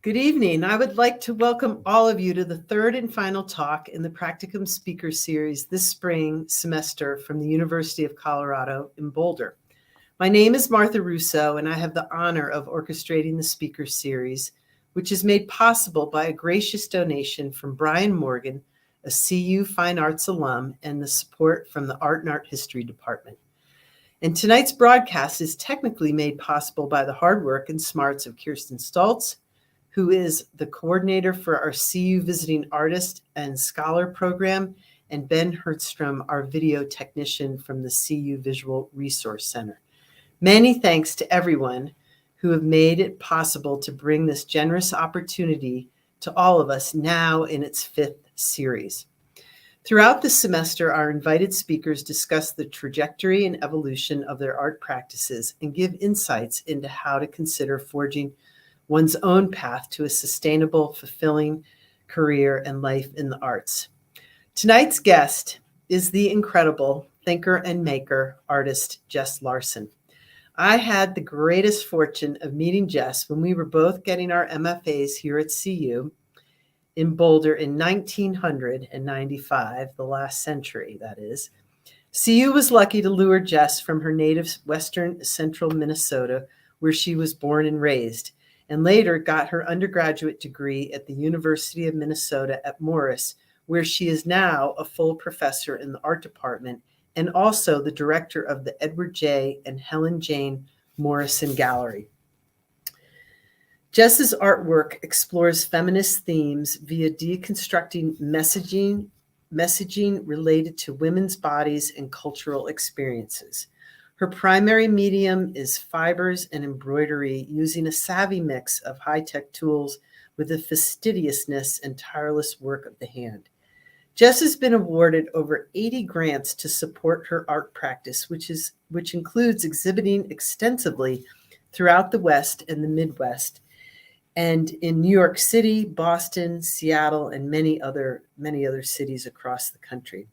Good evening. I would like to welcome all of you to the third and final talk in the Practicum Speaker Series this spring semester from the University of Colorado in Boulder. My name is Martha Russo, and I have the honor of orchestrating the Speaker Series, which is made possible by a gracious donation from Brian Morgan, a CU Fine Arts alum, and the support from the Art and Art History Department. And tonight's broadcast is technically made possible by the hard work and smarts of Kirsten Stoltz, who is the coordinator for our CU Visiting Artist and Scholar program, and Ben Hertzstrom, our video technician from the CU Visual Resource Center. Many thanks to everyone who have made it possible to bring this generous opportunity to all of us now in its fifth series. Throughout the semester, our invited speakers discuss the trajectory and evolution of their art practices and give insights into how to consider forging one's own path to a sustainable, fulfilling career and life in the arts. Tonight's guest is the incredible thinker and maker artist Jess Larson. I had the greatest fortune of meeting Jess when we were both getting our MFAs here at CU in Boulder in 1995, the last century, that is. CU was lucky to lure Jess from her native western central Minnesota, where she was born and raised, and later got her undergraduate degree at the University of Minnesota at Morris, where she is now a full professor in the art department and also the director of the Edward J. and Helen Jane Morrison Gallery. Jess's artwork explores feminist themes via deconstructing messaging related to women's bodies and cultural experiences. Her primary medium is fibers and embroidery, using a savvy mix of high-tech tools with the fastidiousness and tireless work of the hand. Jess has been awarded over 80 grants to support her art practice, which includes exhibiting extensively throughout the West and the Midwest, and in New York City, Boston, Seattle, and many other cities across the country.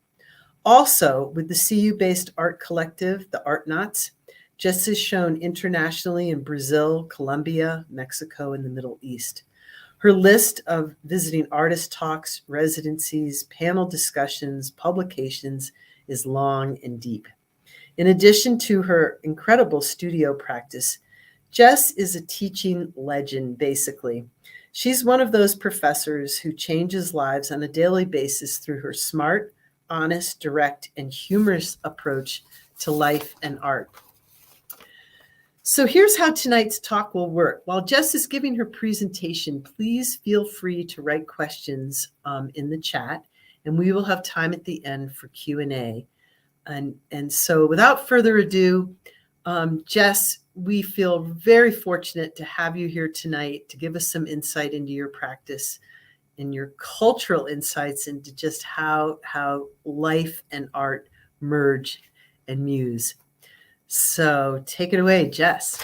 Also, with the CU-based art collective, the Art Knots, Jess is shown internationally in Brazil, Colombia, Mexico, and the Middle East. Her list of visiting artist talks, residencies, panel discussions, publications is long and deep. In addition to her incredible studio practice, Jess is a teaching legend, basically. She's one of those professors who changes lives on a daily basis through her smart, honest, direct, and humorous approach to life and art. So here's how tonight's talk will work. While Jess is giving her presentation, please feel free to write questions in the chat, and we will have time at the end for Q&A. And so without further ado, Jess, we feel very fortunate to have you here tonight to give us some insight into your practice and your cultural insights into just how life and art merge and muse. So take it away, Jess.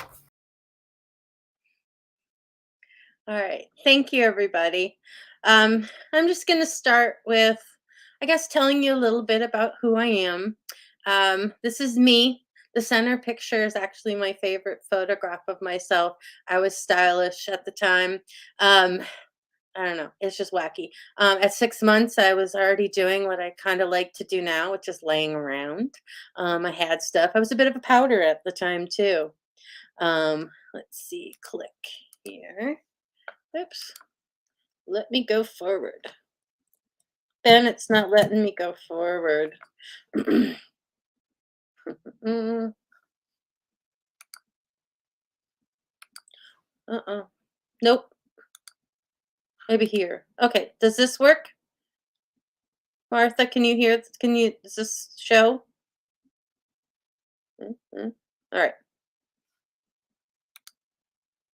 All right. Thank you, everybody. I'm just going to start with, I guess, telling you a little bit about who I am. This is me. The center picture is actually my favorite photograph of myself. I was stylish at the time. I don't know. It's just wacky. At 6 months, I was already doing what I kind of like to do now, which is laying around. I had stuff. I was a bit of a powder at the time, too. Let's see. Click here. Oops. Let me go forward. Ben, it's not letting me go forward. Nope. Maybe here. Okay. Does this work? Martha, can you hear? Does this show? All right.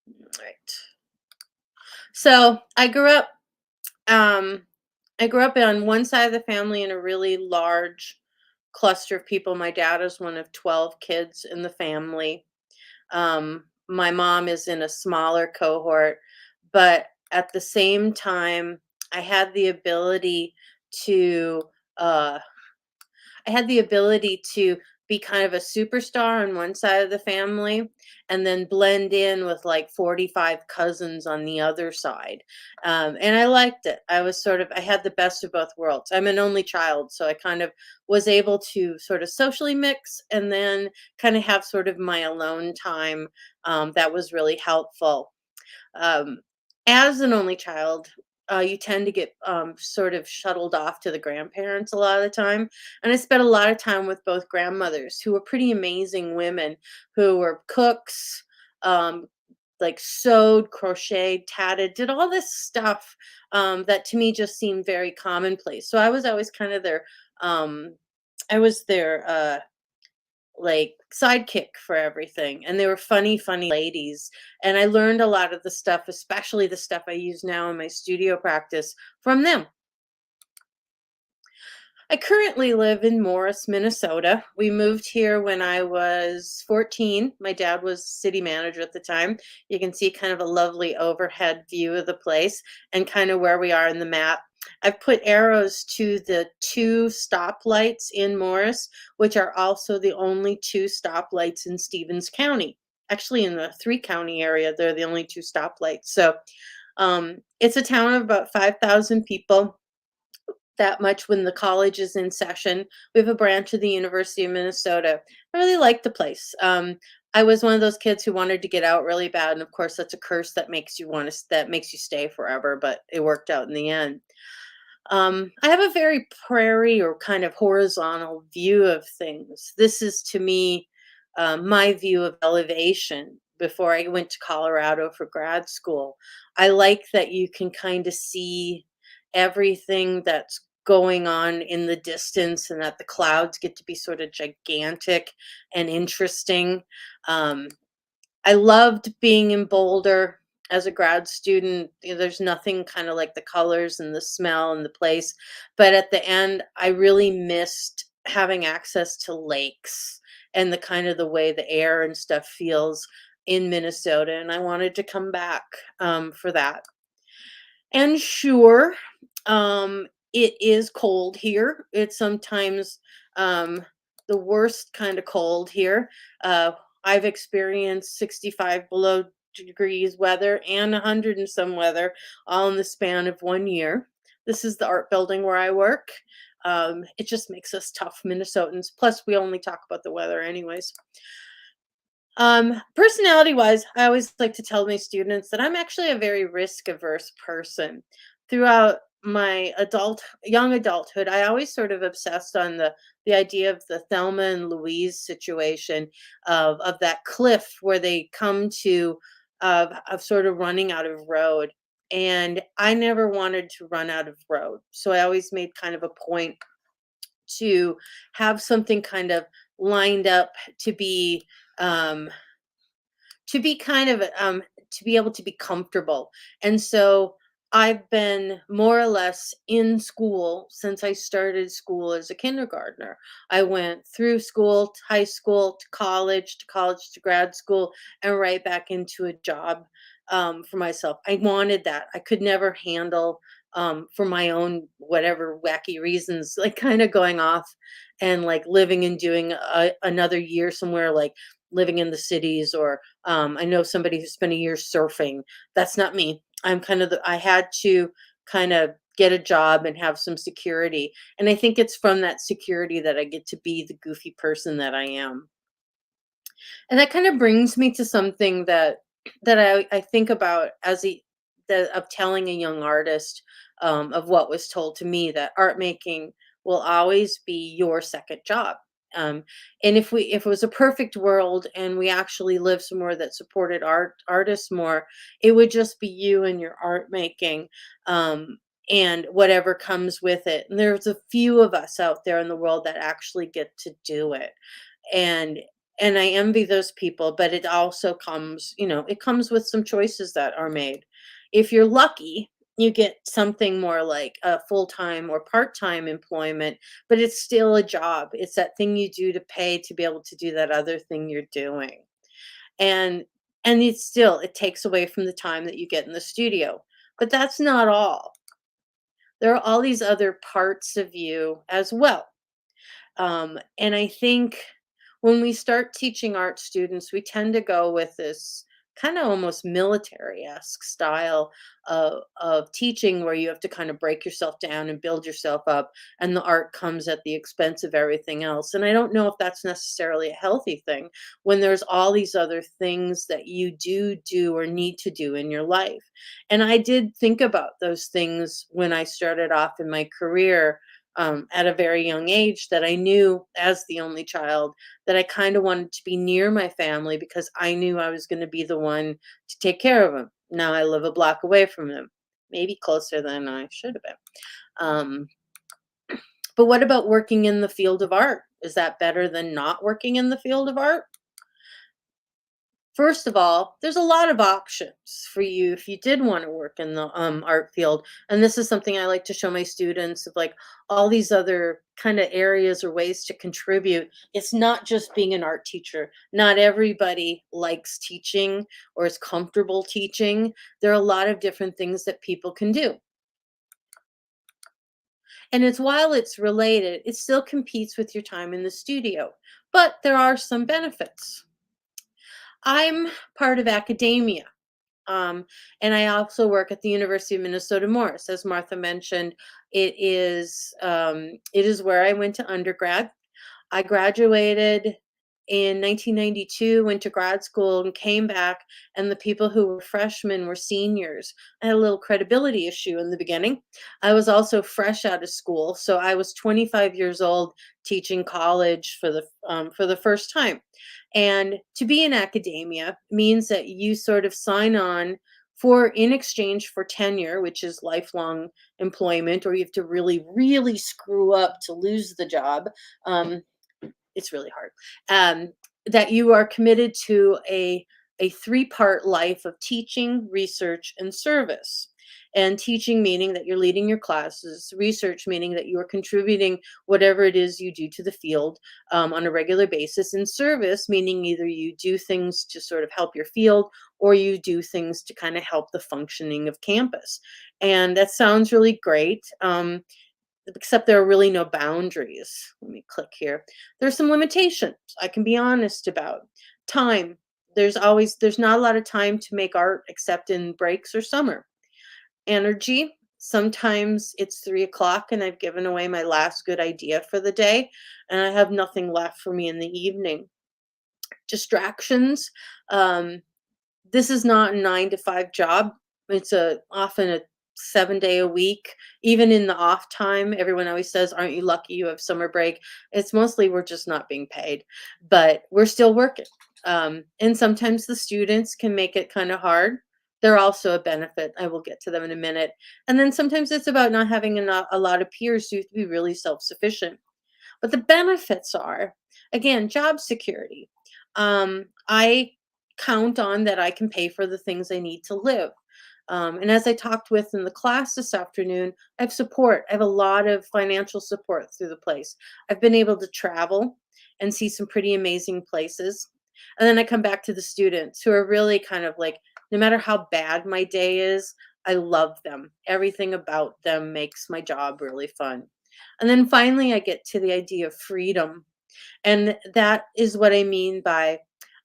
All right. So I grew up on one side of the family in a really large cluster of people. My dad is one of 12 kids in the family. My mom is in a smaller cohort, but at the same time, I had the ability to be kind of a superstar on one side of the family and then blend in with like 45 cousins on the other side. And I liked it. I had the best of both worlds. I'm an only child, so I kind of was able to sort of socially mix and then kind of have sort of my alone time. That was really helpful. Um, as an only child, you tend to get sort of shuttled off to the grandparents a lot of the time. And I spent a lot of time with both grandmothers who were pretty amazing women who were cooks, um, like sewed, crocheted, tatted, did all this stuff that to me just seemed very commonplace. So I was always kind of um, their like sidekick for everything, and they were funny ladies, and I learned a lot of the stuff, especially the stuff I use now in my studio practice, from them. I currently live in Morris, Minnesota. We moved here when I was 14. My dad was city manager at the time. You can see kind of a lovely overhead view of the place and kind of where we are in the map. I've put arrows to the 2 stoplights in Morris, which are also the only 2 stoplights in Stevens County. Actually, in the 3-county area, they're the only 2 stoplights. So it's a town of about 5,000 people, that much when the college is in session. We have a branch of the University of Minnesota. I really like the place. I was one of those kids who wanted to get out really bad, and of course, that's a curse that makes you stay forever. But it worked out in the end. I have a very prairie or kind of horizontal view of things. This is to me my view of elevation before I went to Colorado for grad school. I like that you can kind of see everything that's going on in the distance and that the clouds get to be sort of gigantic and interesting. Um, I loved being in Boulder as a grad student. There's nothing kind of like the colors and the smell and the place. But at the end, I really missed having access to lakes and the kind of the way the air and stuff feels in Minnesota. And I wanted to come back for that. And sure, it is cold here. It's sometimes um, the worst kind of cold here. Uh, I've experienced 65 below degrees weather and 100 and some weather all in the span of 1 year. This is the art building where I work. It just makes us tough Minnesotans. Plus, we only talk about the weather, anyways. Personality wise, I always like to tell my students that I'm actually a very risk averse person. Throughout my young adulthood, I always sort of obsessed on the idea of the Thelma and Louise situation of that cliff where they come to of sort of running out of road. And I never wanted to run out of road. So I always made kind of a point to have something kind of lined up um, to be kind of to be able to be comfortable. And so I've been more or less in school since I started school as a kindergartner. I went through school to high school to college to grad school, and right back into a job for myself. I wanted that. I could never handle for my own whatever wacky reasons, like kind of going off and like living and doing another year somewhere, like living in the cities. Or I know somebody who spent a year surfing. That's not me. I had to kind of get a job and have some security. And I think it's from that security that I get to be the goofy person that I am. And that kind of brings me to something that I think about of telling a young artist of what was told to me, that art making will always be your second job. And if it was a perfect world and we actually lived somewhere that supported artists more, it would just be you and your art making. And whatever comes with it. And there's a few of us out there in the world that actually get to do it. And and I envy those people, but it also comes, it comes with some choices that are made. If you're lucky, you get something more like a full-time or part-time employment, but it's still a job. It's that thing you do to pay to be able to do that other thing you're doing. And it takes away from the time that you get in the studio. But that's not all. There are all these other parts of you as well. And I think when we start teaching art students, we tend to go with this kind of almost military-esque style of teaching where you have to kind of break yourself down and build yourself up, and the art comes at the expense of everything else. And I don't know if that's necessarily a healthy thing when there's all these other things that you do or need to do in your life. And I did think about those things when I started off in my career, at a very young age, that I knew as the only child that I kind of wanted to be near my family because I knew I was going to be the one to take care of them. Now I live a block away from them, maybe closer than I should have been. Um, but what about working in the field of art? Is that better than not working in the field of art? First of all, there's a lot of options for you if you did want to work in the art field. And this is something I like to show my students of like all these other kind of areas or ways to contribute. It's not just being an art teacher. Not everybody likes teaching or is comfortable teaching. There are a lot of different things that people can do. And it's while it's related, it still competes with your time in the studio. But there are some benefits. I'm part of academia. Um, and I also work at the University of Minnesota Morris. As Martha mentioned, it is where I went to undergrad. I graduated in 1992, went to grad school, and came back. And the people who were freshmen were seniors. I had a little credibility issue in the beginning. I was also fresh out of school, so I was 25 years old teaching college for the first time. And to be in academia means that you sort of sign on for in exchange for tenure, which is lifelong employment, or you have to really, really screw up to lose the job. Um, it's really hard. That you are committed to a three-part life of teaching, research, and service. And teaching meaning that you're leading your classes, research meaning that you are contributing whatever it is you do to the field on a regular basis, and service meaning either you do things to sort of help your field or you do things to kind of help the functioning of campus. And that sounds really great. Except there are really no boundaries. Let me click here. There's some limitations I can be honest about. Time. There's not a lot of time to make art except in breaks or summer. Energy. Sometimes it's 3 o'clock and I've given away my last good idea for the day and I have nothing left for me in the evening. Distractions. Um, this is not a 9 to 5 job. It's often a 7 day a week. Even in the off time, everyone always says, "Aren't you lucky you have summer break?" It's mostly we're just not being paid, but we're still working. And sometimes the students can make it kind of hard. They're also a benefit. I will get to them in a minute. And then sometimes it's about not having a lot of peers, so you have to be really self-sufficient. But the benefits are, again, job security. I count on that I can pay for the things I need to live. And as I talked with in the class this afternoon, I have support. I have a lot of financial support through the place. I've been able to travel and see some pretty amazing places. And then I come back to the students who are really kind of like, no matter how bad my day is, I love them. Everything about them makes my job really fun. And then finally, I get to the idea of freedom. And that is what I mean by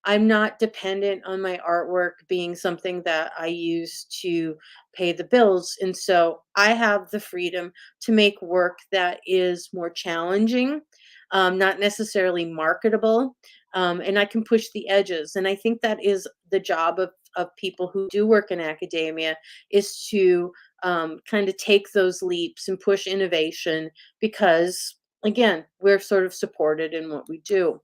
I'm not dependent on my artwork being something that I use to pay the bills. And so I have the freedom to make work that is more challenging, not necessarily marketable. And I can push the edges. And I think that is the job of people who do work in academia is to kind of take those leaps and push innovation because again, we're sort of supported in what we do.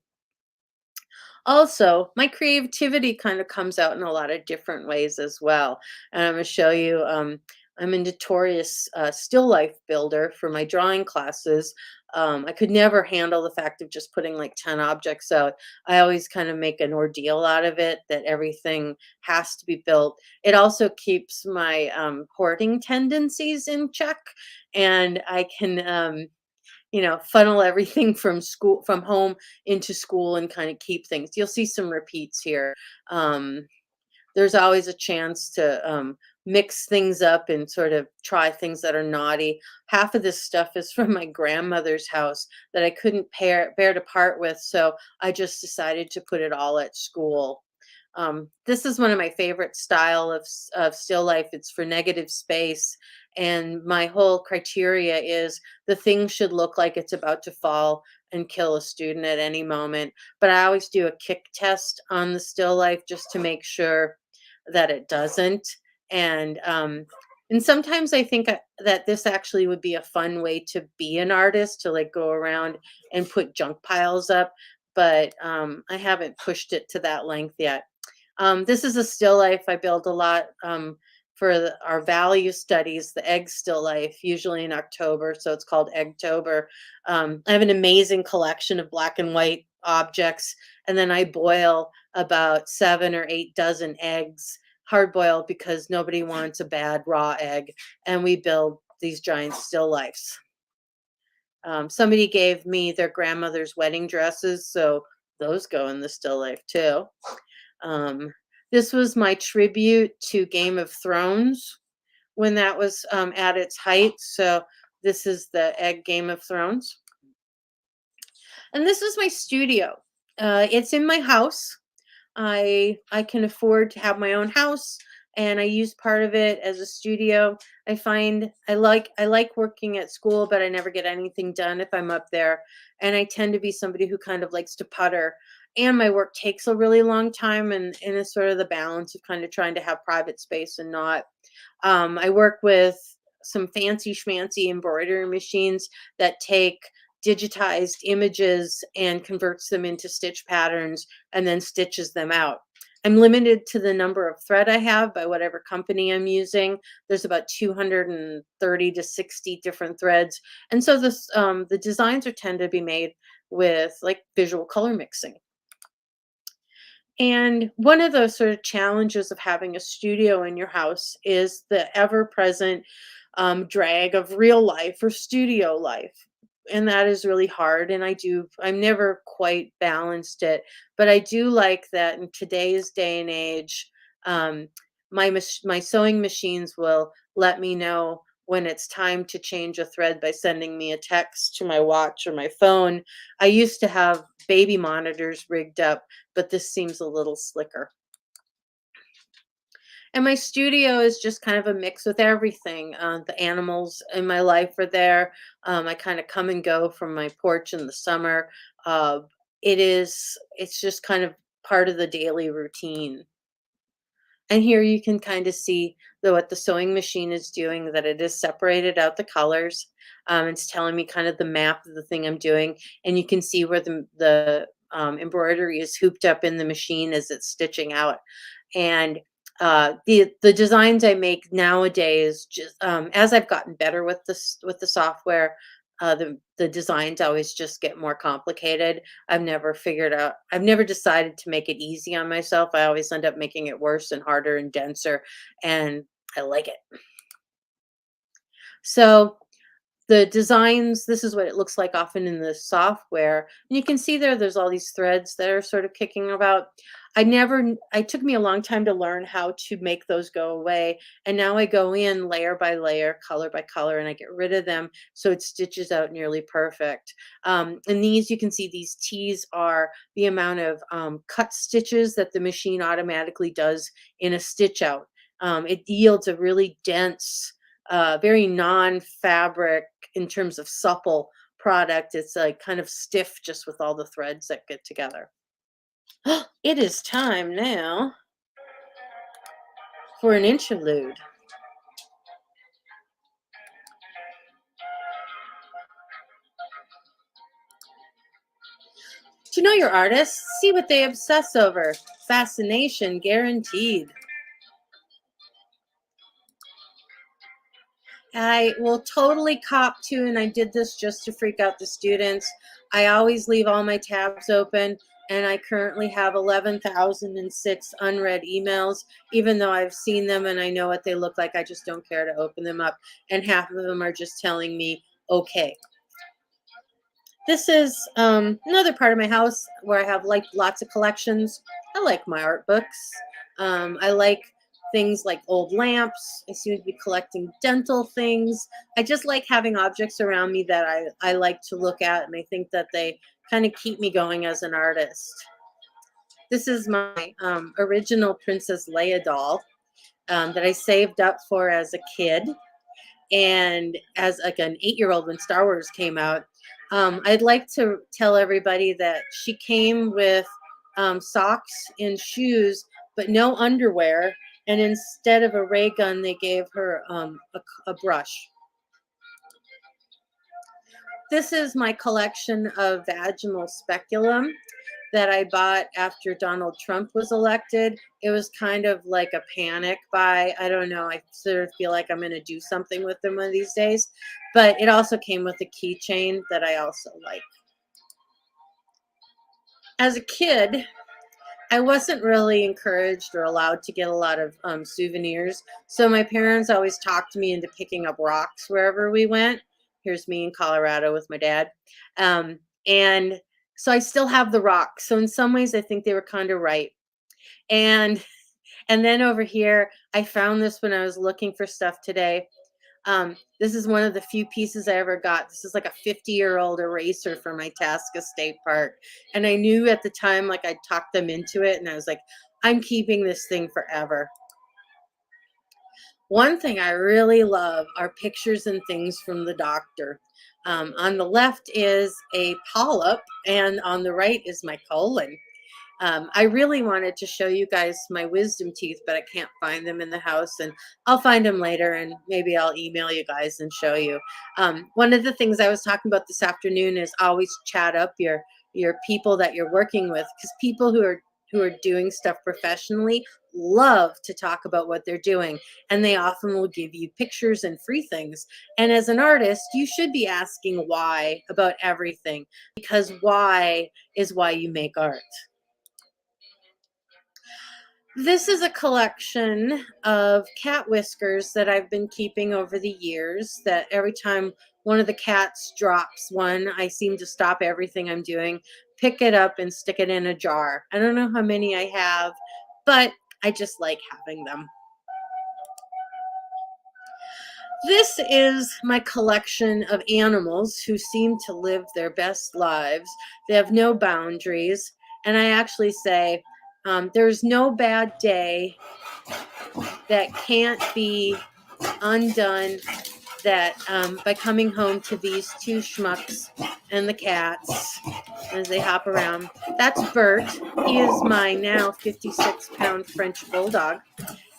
Also, my creativity kind of comes out in a lot of different ways as well. And I'm going to show you, I'm a notorious still life builder for my drawing classes. I could never handle the fact of just putting like 10 objects out. I always kind of make an ordeal out of it that everything has to be built. It also keeps my hoarding tendencies in check. And I can funnel everything from home into school and kind of keep things. You'll see some repeats here. Um, there's always a chance to mix things up and sort of try things that are naughty. Half of this stuff is from my grandmother's house that I couldn't bear to part with, so I just decided to put it all at school. This is one of my favorite style of still life. It's for negative space. And my whole criteria is the thing should look like it's about to fall and kill a student at any moment. But I always do a kick test on the still life just to make sure that it doesn't. And and sometimes I think that this actually would be a fun way to be an artist, to like go around and put junk piles up. But I haven't pushed it to that length yet. This is a still life I build a lot for our value studies, the egg still life, usually in October. So it's called Eggtober. I have an amazing collection of black and white objects, and then I boil about 7 or 8 dozen eggs, hard boiled because nobody wants a bad raw egg, and we build these giant still lifes. Somebody gave me their grandmother's wedding dresses, so those go in the still life too. Um, this was my tribute to Game of Thrones when that was at its height. So this is the egg Game of Thrones. And this is my studio. It's in my house. I can afford to have my own house, and I use part of it as a studio. I find I like working at school, but I never get anything done if I'm up there. And I tend to be somebody who kind of likes to putter. And my work takes a really long time, and it's sort of the balance of kind of trying to have private space and not. I work with some fancy schmancy embroidery machines that take digitized images and converts them into stitch patterns and then stitches them out. I'm limited to the number of thread I have by whatever company I'm using. There's about 230 to 60 different threads. And so the designs are tend to be made with like visual color mixing. And one of the sort of challenges of having a studio in your house is the ever present drag of real life or studio life. And that is really hard. And I'm never quite balanced it. But I do like that in today's day and age, um, my sewing machines will let me know when it's time to change a thread by sending me a text to my watch or my phone. I used to have baby monitors rigged up, but this seems a little slicker. And my studio is just kind of a mix with everything. The animals in my life are there. I kind of come and go from my porch in the summer. Uh, it's just kind of part of the daily routine. And here you can kind of see what the sewing machine is doing, that it has separated out the colors. It's telling me kind of the map of the thing I'm doing. And you can see where the embroidery is hooped up in the machine as it's stitching out. And the designs I make nowadays, just as I've gotten better with the software, the designs always just get more complicated. I've never decided to make it easy on myself. I always end up making it worse and harder and denser, and I like it. So the designs, this is what it looks like often in the software. And you can see there's all these threads that are sort of kicking about. It took me a long time to learn how to make those go away. And now I go in layer by layer, color by color, and I get rid of them. So it stitches out nearly perfect. And these, you can see these T's are the amount of cut stitches that the machine automatically does in a stitch out. It yields a really dense, very non-fabric in terms of supple product. It's like kind of stiff just with all the threads that get together. It is time now for an interlude. To know your artists, see what they obsess over. Fascination guaranteed. I will totally cop to, and I did this just to freak out the students. I always leave all my tabs open, and I currently have 11,006 unread emails, even though I've seen them and I know what they look like. I just don't care to open them up, and half of them are just telling me, okay. This is another part of my house where I have like lots of collections. I like my art books. I like things like old lamps. I seem to be collecting dental things. I just like having objects around me that I like to look at, and I think that they kind of keep me going as an artist. This is my original Princess Leia doll that I saved up for as a kid. And as like an 8-year-old when Star Wars came out, I'd like to tell everybody that she came with socks and shoes, but no underwear. And instead of a ray gun, they gave her a brush. This is my collection of vaginal speculum that I bought after Donald Trump was elected. It was kind of like a panic buy. I don't know. I sort of feel like I'm going to do something with them one of these days. But it also came with a keychain that I also like. As a kid, I wasn't really encouraged or allowed to get a lot of souvenirs. So my parents always talked me into picking up rocks wherever we went. Here's me in Colorado with my dad. And so I still have the rocks. So in some ways, I think they were kind of right. And then over here, I found this when I was looking for stuff today. This is one of the few pieces I ever got. This is like a 50-year-old eraser from my Tasca State Park. And I knew at the time, like I talked them into it. And I was like, I'm keeping this thing forever. One thing I really love are pictures and things from the doctor. On the left is a polyp, and on the right is my colon. I really wanted to show you guys my wisdom teeth, but I can't find them in the house, and I'll find them later, and maybe I'll email you guys and show you. One of the things I was talking about this afternoon is always chat up your people that you're working with, because people who are doing stuff professionally love to talk about what they're doing, and they often will give you pictures and free things. And as an artist, you should be asking why about everything, because why is why you make art. This is a collection of cat whiskers that I've been keeping over the years, that every time one of the cats drops one, I seem to stop everything I'm doing, pick it up and stick it in a jar. I don't know how many I have, but I just like having them. This is my collection of animals who seem to live their best lives. They have no boundaries. And I actually say, there's no bad day that can't be undone that by coming home to these two schmucks and the cats as they hop around. That's Bert. He is my now 56-pound French bulldog.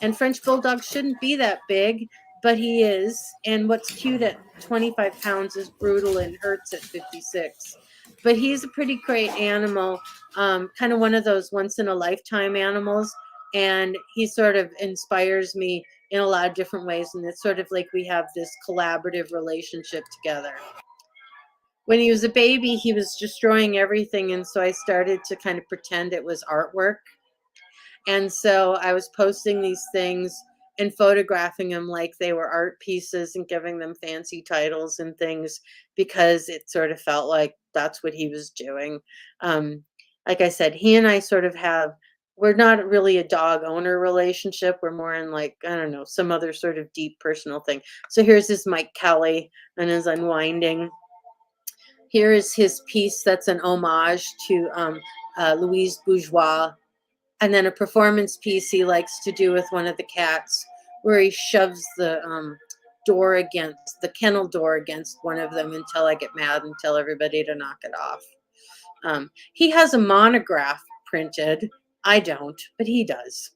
And French bulldogs shouldn't be that big, but he is. And what's cute at 25 pounds is brutal and hurts at 56. But he's a pretty great animal, kind of one of those once-in-a-lifetime animals. And he sort of inspires me in a lot of different ways. And it's sort of like we have this collaborative relationship together. When he was a baby, he was destroying everything. And so I started to kind of pretend it was artwork. And so I was posting these things and photographing them like they were art pieces and giving them fancy titles and things, because it sort of felt like that's what he was doing. Like I said, he and I sort of we're not really a dog owner relationship. We're more in like, I don't know, some other sort of deep personal thing. So here's this Mike Kelly and his unwinding. Here is his piece that's an homage to Louise Bourgeois. And then a performance piece he likes to do with one of the cats, where he shoves the kennel door against one of them until I get mad and tell everybody to knock it off. He has a monograph printed. I don't, but he does.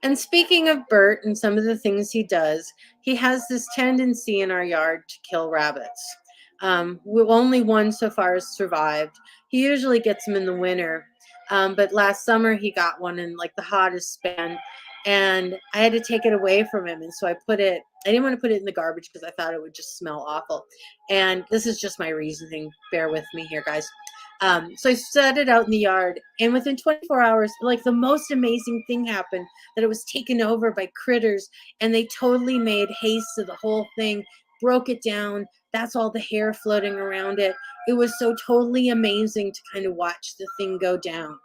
And speaking of Bert and some of the things he does, he has this tendency in our yard to kill rabbits. Only one so far has survived. He usually gets them in the winter. But last summer he got one in like the hottest span, and I had to take it away from him. And so I didn't want to put it in the garbage because I thought it would just smell awful. And this is just my reasoning. Bear with me here, guys. So I set it out in the yard, and within 24 hours, like the most amazing thing happened, that it was taken over by critters, and they totally made haste of the whole thing, broke it down. That's all the hair floating around it. It was so totally amazing to kind of watch the thing go down.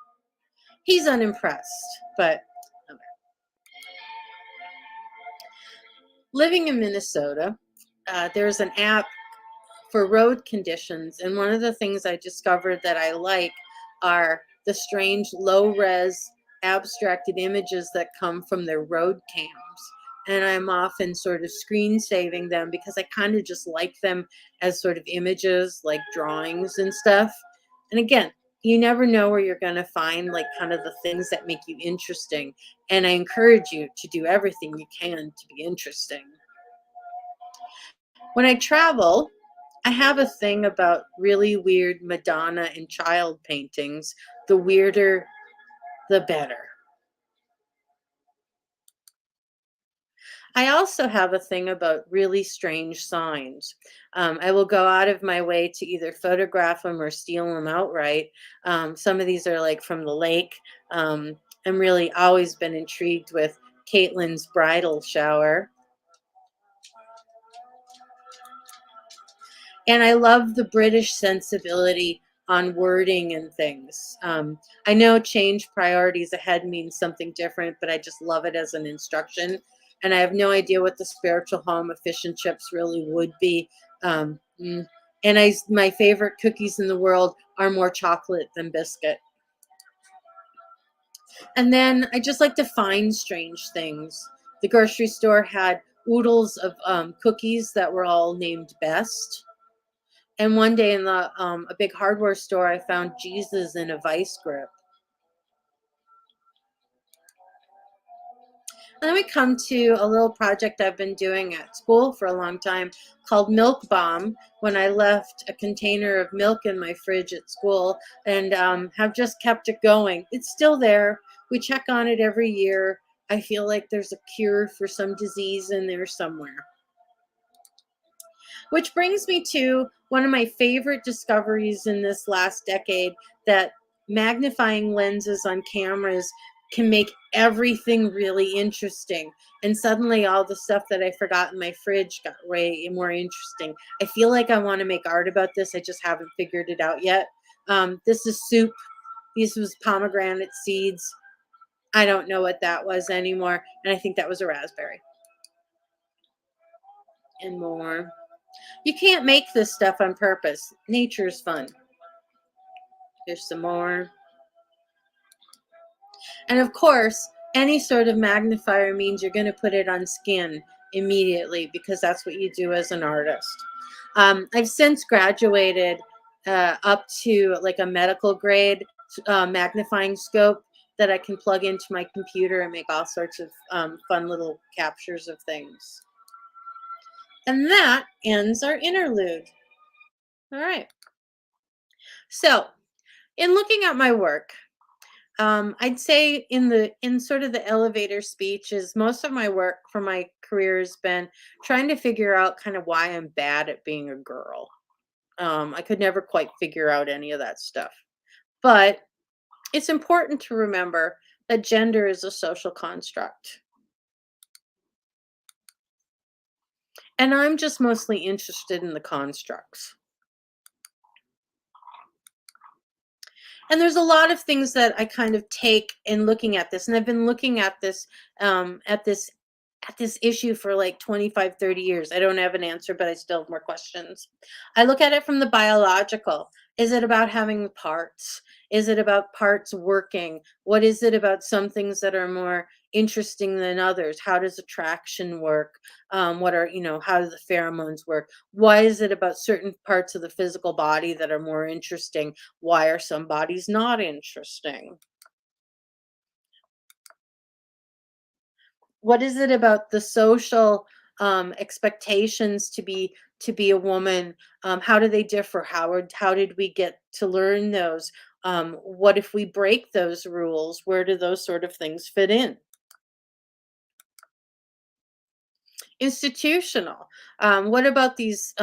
He's unimpressed, but okay. Living in Minnesota, there's an app for road conditions. And one of the things I discovered that I like are the strange low res abstracted images that come from their road cams. And I'm often sort of screen saving them because I kind of just like them as sort of images, like drawings and stuff. And again, you never know where you're going to find like kind of the things that make you interesting. And I encourage you to do everything you can to be interesting. When I travel, I have a thing about really weird Madonna and child paintings. The weirder, the better. I also have a thing about really strange signs. I will go out of my way to either photograph them or steal them outright. Some of these are like from the lake. I'm really always been intrigued with Caitlin's bridal shower. And I love the British sensibility on wording and things. I know change priorities ahead means something different, but I just love it as an instruction. And I have no idea what the spiritual home of fish and chips really would be. Um, mm, and my favorite cookies in the world are more chocolate than biscuit. And then I just like to find strange things. The grocery store had oodles of cookies that were all named best. And one day in a big hardware store, I found Jesus in a vice grip. And then we come to a little project I've been doing at school for a long time called Milk Bomb. When I left a container of milk in my fridge at school and have just kept it going. It's still there. We check on it every year. I feel like there's a cure for some disease in there somewhere. Which brings me to one of my favorite discoveries in this last decade, that magnifying lenses on cameras can make everything really interesting. And suddenly all the stuff that I forgot in my fridge got way more interesting. I feel like I want to make art about this. I just haven't figured it out yet. This is soup. This was pomegranate seeds. I don't know what that was anymore. And I think that was a raspberry. And more. You can't make this stuff on purpose. Nature's fun. Here's some more. And of course, any sort of magnifier means you're going to put it on skin immediately because that's what you do as an artist. I've since graduated up to like a medical grade magnifying scope that I can plug into my computer and make all sorts of fun little captures of things. And that ends our interlude. All right. So, in looking at my work, I'd say in sort of the elevator speeches, most of my work for my career has been trying to figure out kind of why I'm bad at being a girl. I could never quite figure out any of that stuff. But it's important to remember that gender is a social construct. And I'm just mostly interested in the constructs. And there's a lot of things that I kind of take in looking at this. And I've been looking at this um, at this at this issue for like 25, 30 years. I don't have an answer, but I still have more questions. I look at it from the biological. Is it about having parts? Is it about parts working? What is it about some things that are more interesting than others? How does attraction work? What are, how do the pheromones work? Why is it about certain parts of the physical body that are more interesting? Why are some bodies not interesting? What is it about the social expectations to be a woman? How do they differ? How did we get to learn those? What if we break those rules? Where do those sort of things fit in? Institutional. What about these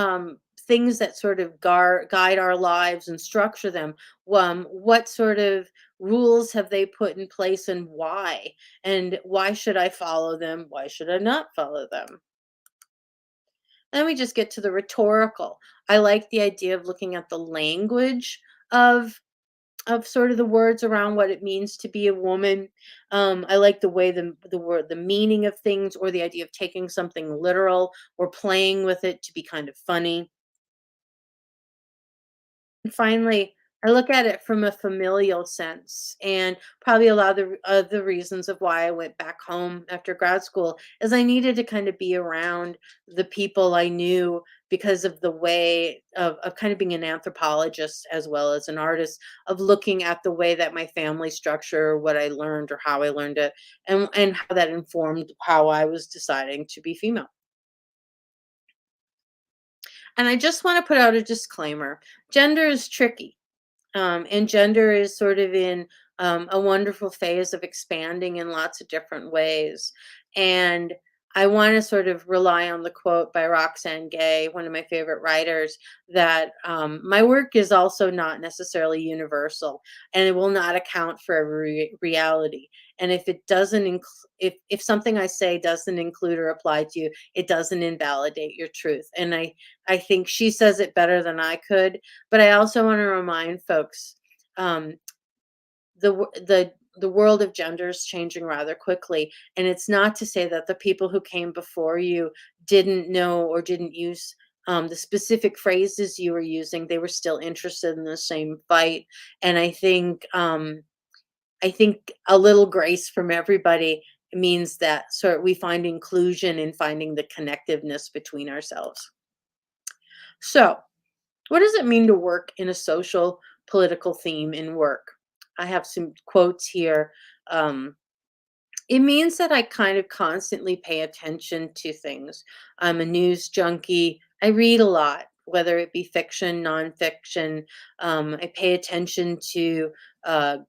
things that sort of guide our lives and structure them? What sort of rules have they put in place and why? And why should I follow them? Why should I not follow them? Then we just get to the rhetorical. I like the idea of looking at the language of of sort of the words around what it means to be a woman. I like the way the word, the meaning of things, or the idea of taking something literal or playing with it to be kind of funny. And finally, I look at it from a familial sense, and probably a lot of the reasons of why I went back home after grad school is I needed to kind of be around the people I knew because of the way of kind of being an anthropologist as well as an artist, of looking at the way that my family structure, what I learned or how I learned it, and how that informed how I was deciding to be female. And I just want to put out a disclaimer. Gender is tricky. And gender is sort of in a wonderful phase of expanding in lots of different ways. And I want to sort of rely on the quote by Roxane Gay, one of my favorite writers, that my work is also not necessarily universal, and it will not account for every reality. And if it doesn't, if something I say doesn't include or apply to you, it doesn't invalidate your truth. And I think she says it better than I could, but I also want to remind folks, um, the world of gender is changing rather quickly, and it's not to say that the people who came before you didn't know or didn't use the specific phrases you were using. They were still interested in the same fight, and I think a little grace from everybody means that sort we find inclusion in finding the connectiveness between ourselves. So, what does it mean to work in a social political theme in work? I have some quotes here. Um, it means that I kind of constantly pay attention to things. I'm a news junkie. I read a lot, whether it be fiction, nonfiction. I pay attention to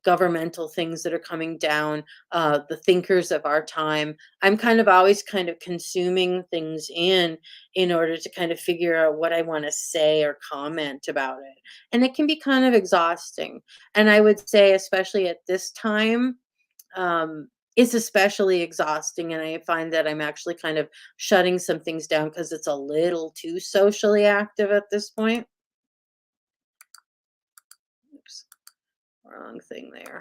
governmental things that are coming down, the thinkers of our time. I'm kind of always kind of consuming things in order to kind of figure out what I want to say or comment about it. And it can be kind of exhausting. And I would say, especially at this time, it's especially exhausting, and I find that I'm actually kind of shutting some things down because it's a little too socially active at this point. Oops, wrong thing there.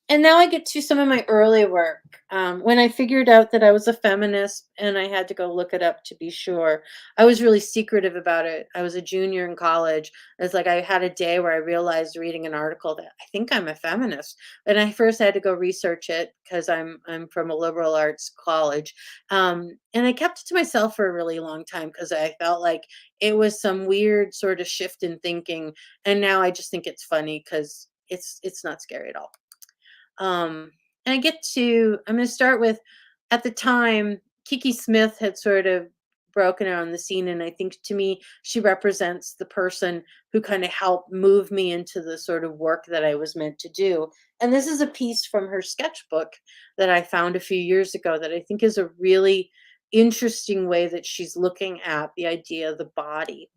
And now I get to some of my early work. When I figured out that I was a feminist, and I had to go look it up to be sure, I was really secretive about it. I was a junior in college. It's like I had a day where I realized reading an article that I think I'm a feminist. And I first had to go research it because I'm from a liberal arts college. And I kept it to myself for a really long time because I felt like it was some weird sort of shift in thinking. And now I just think it's funny because it's not scary at all. And I'm going to start with, at the time, Kiki Smith had sort of broken out on the scene. And I think to me, she represents the person who kind of helped move me into the sort of work that I was meant to do. And this is a piece from her sketchbook that I found a few years ago that I think is a really interesting way that she's looking at the idea of the body.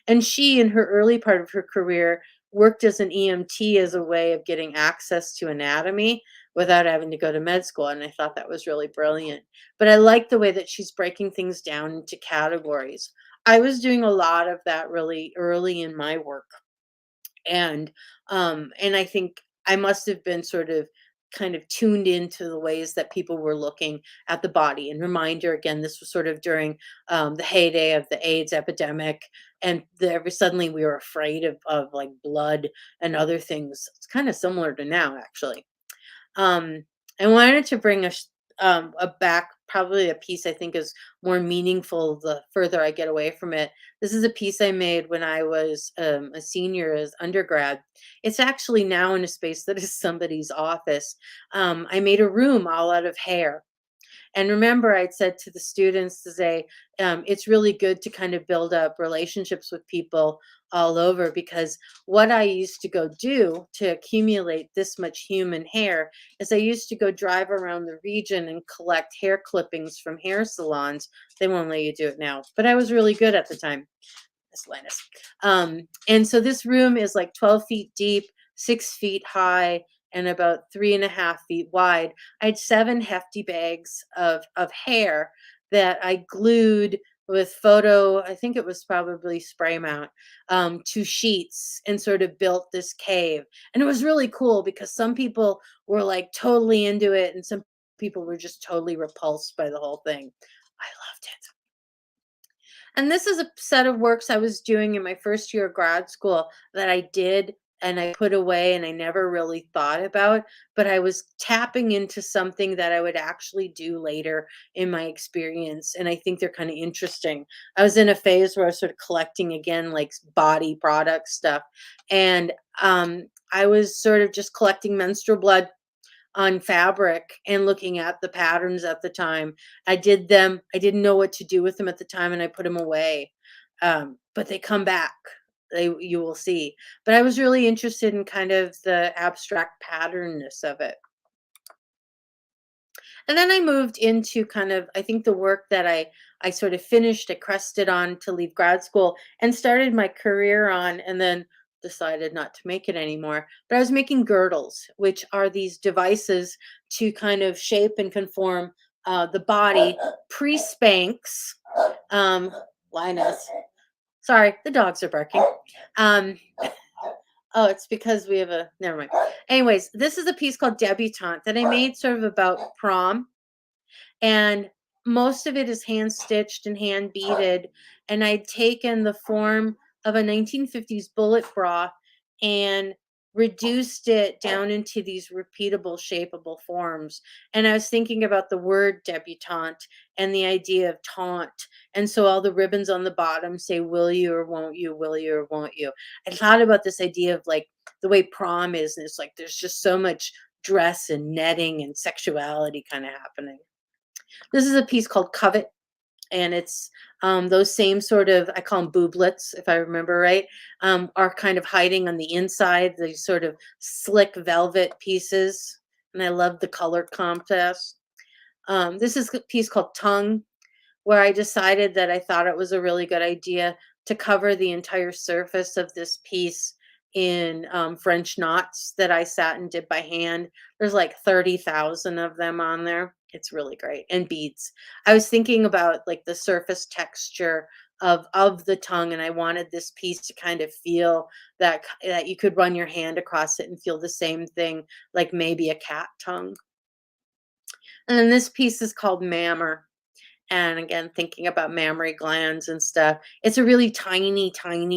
And she, in her early part of her career, worked as an EMT as a way of getting access to anatomy without having to go to med school. And I thought that was really brilliant. But I like the way that she's breaking things down into categories. I was doing a lot of that really early in my work. And I think I must have been sort of kind of tuned into the ways that people were looking at the body. And reminder again, this was sort of during the heyday of the AIDS epidemic, and suddenly we were afraid of like blood and other things. It's kind of similar to now, actually. um, I wanted to bring a back, probably a piece I think is more meaningful the further I get away from it. This is a piece I made when I was a senior as undergrad. It's actually now in a space that is somebody's office. I made a room all out of hair. And remember, I'd said to the students to say, it's really good to kind of build up relationships with people all over, because what I used to go do to accumulate this much human hair is I used to go drive around the region and collect hair clippings from hair salons. They won't let you do it now, but I was really good at the time. Miss Linus. And so this room is like 12 feet deep, 6 feet high, and about 3.5 feet wide. I had 7 hefty bags of hair that I glued with photo, I think it was probably spray mount, 2 sheets and sort of built this cave. And it was really cool because some people were like totally into it and some people were just totally repulsed by the whole thing. I loved it. And this is a set of works I was doing in my first year of grad school that I did and I put away and I never really thought about, but I was tapping into something that I would actually do later in my experience. And I think they're kind of interesting. I was in a phase where I was sort of collecting again, like body product stuff. And I was sort of just collecting menstrual blood on fabric and looking at the patterns at the time. I did them. I didn't know what to do with them at the time, and I put them away. But they come back. You will see. But I was really interested in kind of the abstract patternness of it. And then I moved into kind of, I think the work that I sort of finished, I crested on to leave grad school and started my career on, and then decided not to make it anymore. But I was making girdles, which are these devices to kind of shape and conform the body pre-Spanx. Um, Linus, sorry, the dogs are barking. Um, oh, it's because we have a, never mind. Anyways, this is a piece called Debutante that I made sort of about prom, and most of it is hand stitched and hand beaded, and I'd taken the form of a 1950s bullet bra and reduced it down into these repeatable shapeable forms. And I was thinking about the word debutante and the idea of taunt, and so all the ribbons on the bottom say will you or won't you, will you or won't you. I thought about this idea of like the way prom is, and it's like there's just so much dress and netting and sexuality kind of happening. This is a piece called Covet, and it's those same sort of, I call them booblets, if I remember right, are kind of hiding on the inside, these sort of slick velvet pieces. And I love the color contrast. This is a piece called Tongue, where I decided that I thought it was a really good idea to cover the entire surface of this piece in French knots that I sat and did by hand. There's like 30,000 of them on there. It's really great. And beads. I was thinking about like the surface texture of the tongue, and I wanted this piece to kind of feel that you could run your hand across it and feel the same thing, like maybe a cat tongue. And then this piece is called Mammer, and again thinking about mammary glands and stuff. It's a really tiny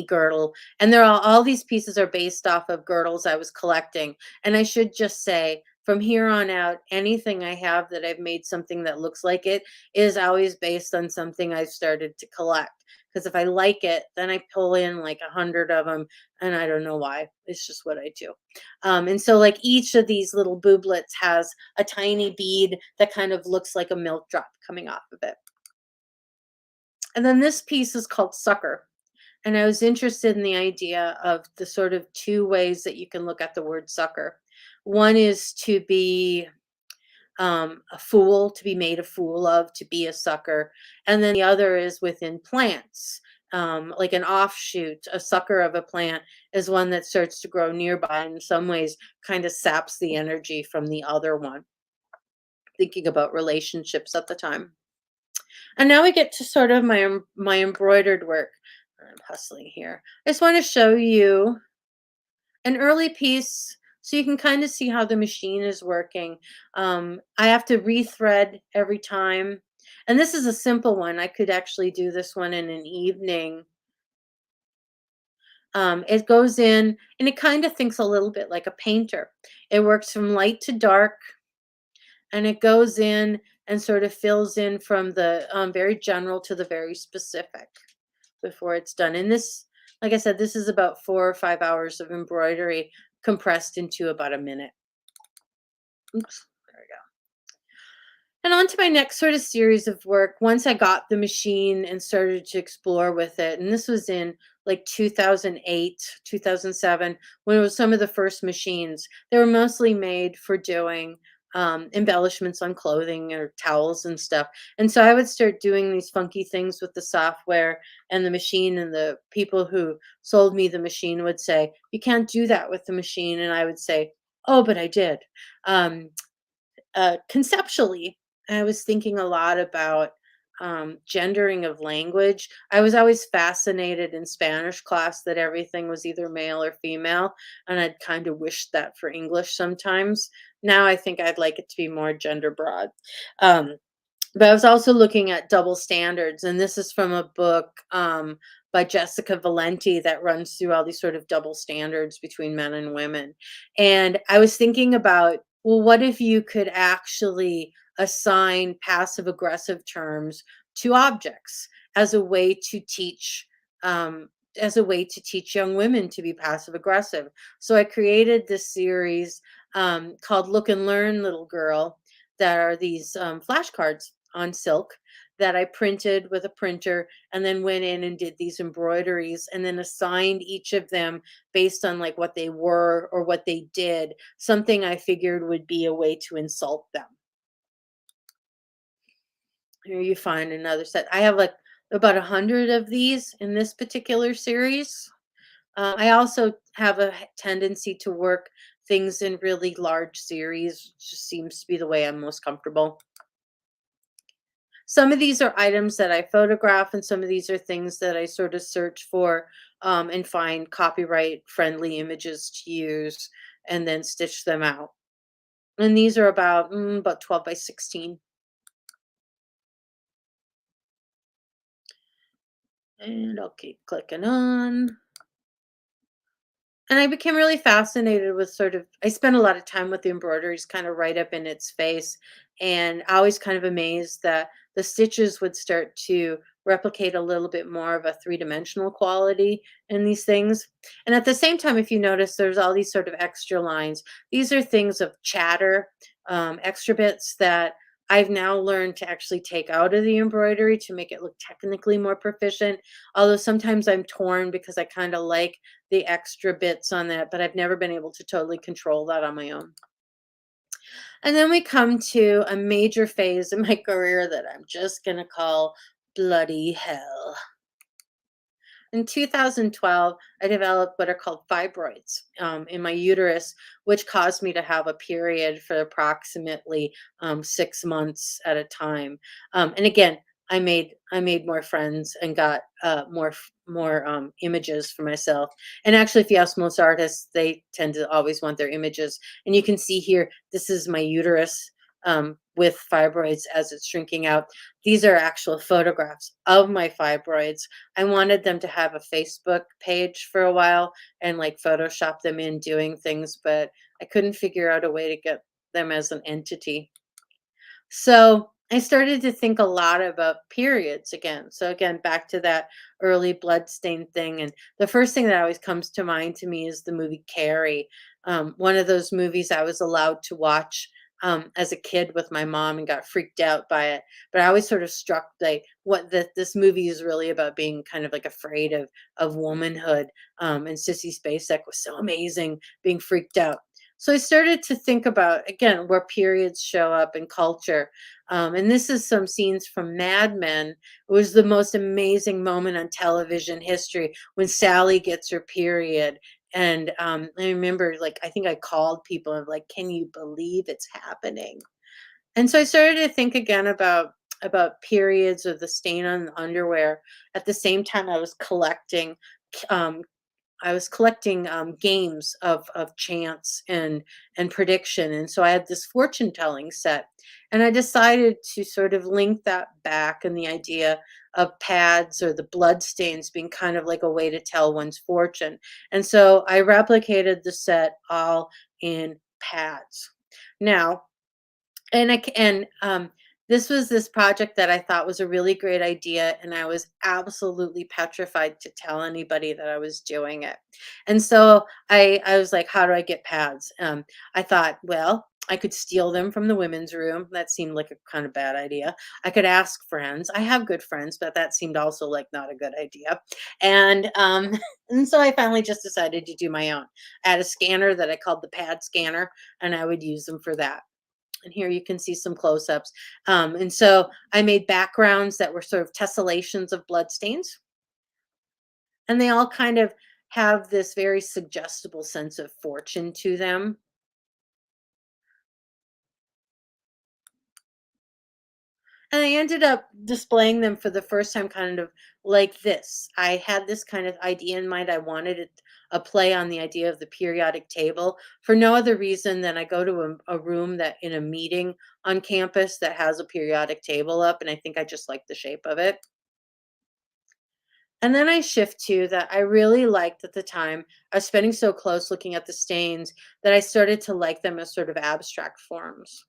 girdle, and they're all these pieces are based off of girdles I was collecting. And I should just say, from here on out, anything I have that I've made something that looks like it is always based on something I've started to collect, because if I like it, then I pull in like 100 of them, and I don't know why. It's just what I do. And so like each of these little booblets has a tiny bead that kind of looks like a milk drop coming off of it. And then this piece is called Sucker. And I was interested in the idea of the sort of two ways that you can look at the word sucker. One is to be a fool, to be made a fool of, to be a sucker. And then the other is within plants. Like an offshoot, a sucker of a plant is one that starts to grow nearby, and in some ways kind of saps the energy from the other one. Thinking about relationships at the time. And now we get to sort of my embroidered work. I'm hustling here. I just want to show you an early piece so you can kind of see how the machine is working. I have to rethread every time. And this is a simple one. I could actually do this one in an evening. It goes in and it kind of thinks a little bit like a painter. It works from light to dark, and it goes in and sort of fills in from the very general to the very specific before it's done. And this, like I said, this is about 4 or 5 hours of embroidery compressed into about a minute. Oops, there we go. And on to my next sort of series of work. Once I got the machine and started to explore with it, and this was in like 2008, 2007, when it was some of the first machines. They were mostly made for doing embellishments on clothing or towels and stuff. And so I would start doing these funky things with the software and the machine, and the people who sold me the machine would say, "You can't do that with the machine." And I would say, "Oh, but I did." Conceptually, I was thinking a lot about gendering of language. I was always fascinated in Spanish class that everything was either male or female, and I'd kind of wished that for English sometimes. Now I think I'd like it to be more gender broad. Um, but I was also looking at double standards, and this is from a book by Jessica Valenti that runs through all these sort of double standards between men and women. And I was thinking about, well, what if you could actually assign passive aggressive terms to objects as a way to teach um, young women to be passive aggressive. So I created this series called Look and Learn Little Girl, that are these flashcards on silk that I printed with a printer, and then went in and did these embroideries and then assigned each of them based on like what they were or what they did, something I figured would be a way to insult them. Here you find another set. I have like about 100 of these in this particular series. I also have a tendency to work things in really large series. Just seems to be the way I'm most comfortable. Some of these are items that I photograph, and some of these are things that I sort of search for and find copyright friendly images to use and then stitch them out. And these are about 12 by 16. And I'll keep clicking on. And I became really fascinated with sort of, I spent a lot of time with the embroideries kind of right up in its face. And I was kind of amazed that the stitches would start to replicate a little bit more of a three-dimensional quality in these things. And at the same time, if you notice, there's all these sort of extra lines. These are things of chatter, extra bits that I've now learned to actually take out of the embroidery to make it look technically more proficient. Although sometimes I'm torn because I kind of like the extra bits on that, but I've never been able to totally control that on my own. And then we come to a major phase in my career that I'm just going to call bloody hell. In 2012, I developed what are called fibroids in my uterus, which caused me to have a period for approximately 6 months at a time. And again, I made more friends and got more images for myself. And actually, if you ask most artists, they tend to always want their images. And you can see here, this is my uterus with fibroids as it's shrinking out. These are actual photographs of my fibroids. I wanted them to have a Facebook page for a while and like Photoshop them in doing things, but I couldn't figure out a way to get them as an entity. So I started to think a lot about periods again. So again, back to that early bloodstain thing. And the first thing that always comes to mind to me is the movie Carrie. One of those movies I was allowed to watch as a kid with my mom and got freaked out by it. But I always sort of struck like what this movie is really about, being kind of like afraid of womanhood. And Sissy Spacek was so amazing, being freaked out. So I started to think about again where periods show up in culture. And this is some scenes from Mad Men. It was the most amazing moment on television history when Sally gets her period. And I remember, like, I think I called people and like, "Can you believe it's happening?" And so I started to think again about periods or the stain on the underwear. At the same time, um, games of chance and prediction, and so I had this fortune telling set, and I decided to sort of link that back and the idea of pads or the blood stains being kind of like a way to tell one's fortune, and so I replicated the set all in pads. Now, this was this project that I thought was a really great idea, and I was absolutely petrified to tell anybody that I was doing it. And so I was like, how do I get pads? I thought, well, I could steal them from the women's room. That seemed like a kind of bad idea. I could ask friends. I have good friends, but that seemed also like not a good idea. And and so I finally just decided to do my own. I had a scanner that I called the pad scanner, and I would use them for that. And here you can see some close-ups. And so I made backgrounds that were sort of tessellations of bloodstains, and they all kind of have this very suggestible sense of fortune to them. And I ended up displaying them for the first time kind of like this. I had this kind of idea in mind. I wanted it a play on the idea of the periodic table for no other reason than I go to a room that in a meeting on campus that has a periodic table up, and I think I just like the shape of it. And then I shift to that I really liked at the time. I was spending so close looking at the stains that I started to like them as sort of abstract forms.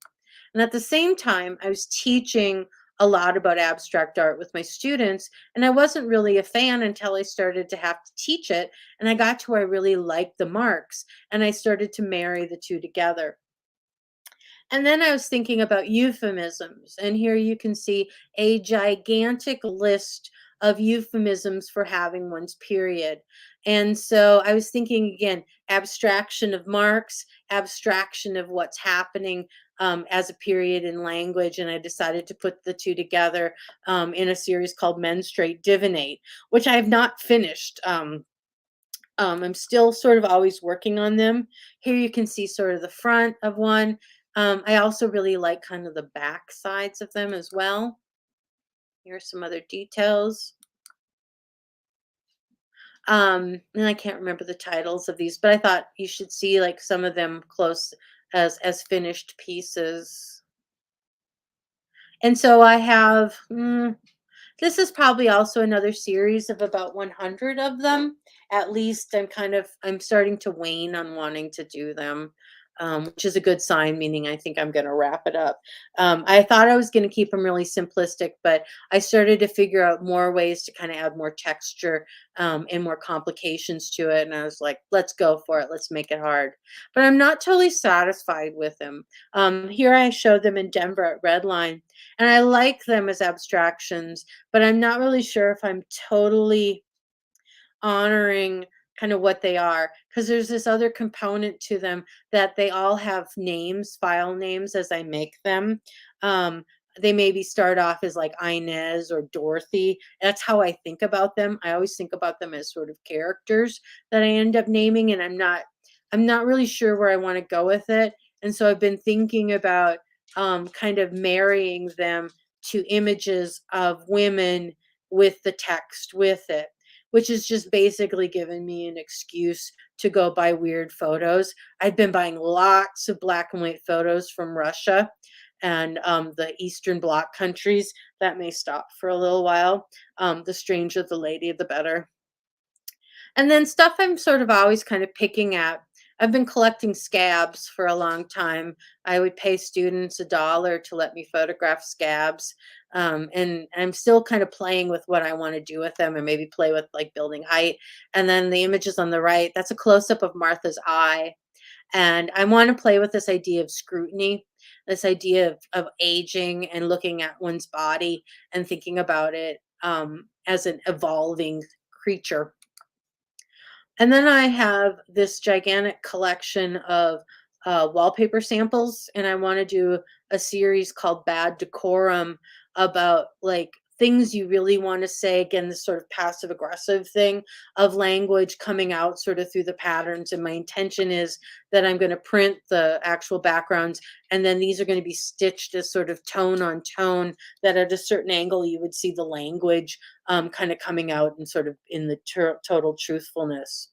And at the same time, I was teaching a lot about abstract art with my students, and I wasn't really a fan until I started to have to teach it. And I got to where I really liked the marks, and I started to marry the two together. And then I was thinking about euphemisms, and here you can see a gigantic list of euphemisms for having one's period. And so I was thinking again, abstraction of marks, abstraction of what's happening as a period in language. And I decided to put the two together in a series called Menstruate Divinate, which I have not finished. I'm still sort of always working on them. Here you can see sort of the front of one. I also really like kind of the back sides of them as well. Here are some other details. And I can't remember the titles of these, but I thought you should see like some of them close as finished pieces. And so I have this is probably also another series of about 100 of them. At least I'm starting to wane on wanting to do them, which is a good sign, meaning I think I'm going to wrap it up. I thought I was going to keep them really simplistic, but I started to figure out more ways to kind of add more texture and more complications to it. And I was like, let's go for it. Let's make it hard. But I'm not totally satisfied with them. Here I showed them in Denver at Redline, and I like them as abstractions, but I'm not really sure if I'm totally honoring kind of what they are because there's this other component to them that they all have names, file names as I make them. Um, they maybe start off as like Inez or Dorothy. That's how I think about them. I always think about them as sort of characters that I end up naming, and I'm not really sure where I want to go with it. And so I've been thinking about kind of marrying them to images of women with the text with it, which has just basically given me an excuse to go buy weird photos. I've been buying lots of black and white photos from Russia and the Eastern Bloc countries. That may stop for a little while. The stranger the lady, the better. And then stuff I'm sort of always kind of picking at. I've been collecting scabs for a long time. I would pay students $1 to let me photograph scabs. And I'm still kind of playing with what I want to do with them and maybe play with like building height. And then the images on the right, that's a close up of Martha's eye. And I want to play with this idea of scrutiny, this idea of aging and looking at one's body and thinking about it as an evolving creature. And then I have this gigantic collection of wallpaper samples, and I want to do a series called Bad Decorum about like things you really want to say. Again, this sort of passive aggressive thing of language coming out sort of through the patterns. And my intention is that I'm going to print the actual backgrounds, and then these are going to be stitched as sort of tone on tone, that at a certain angle you would see the language kind of coming out and sort of in the total truthfulness.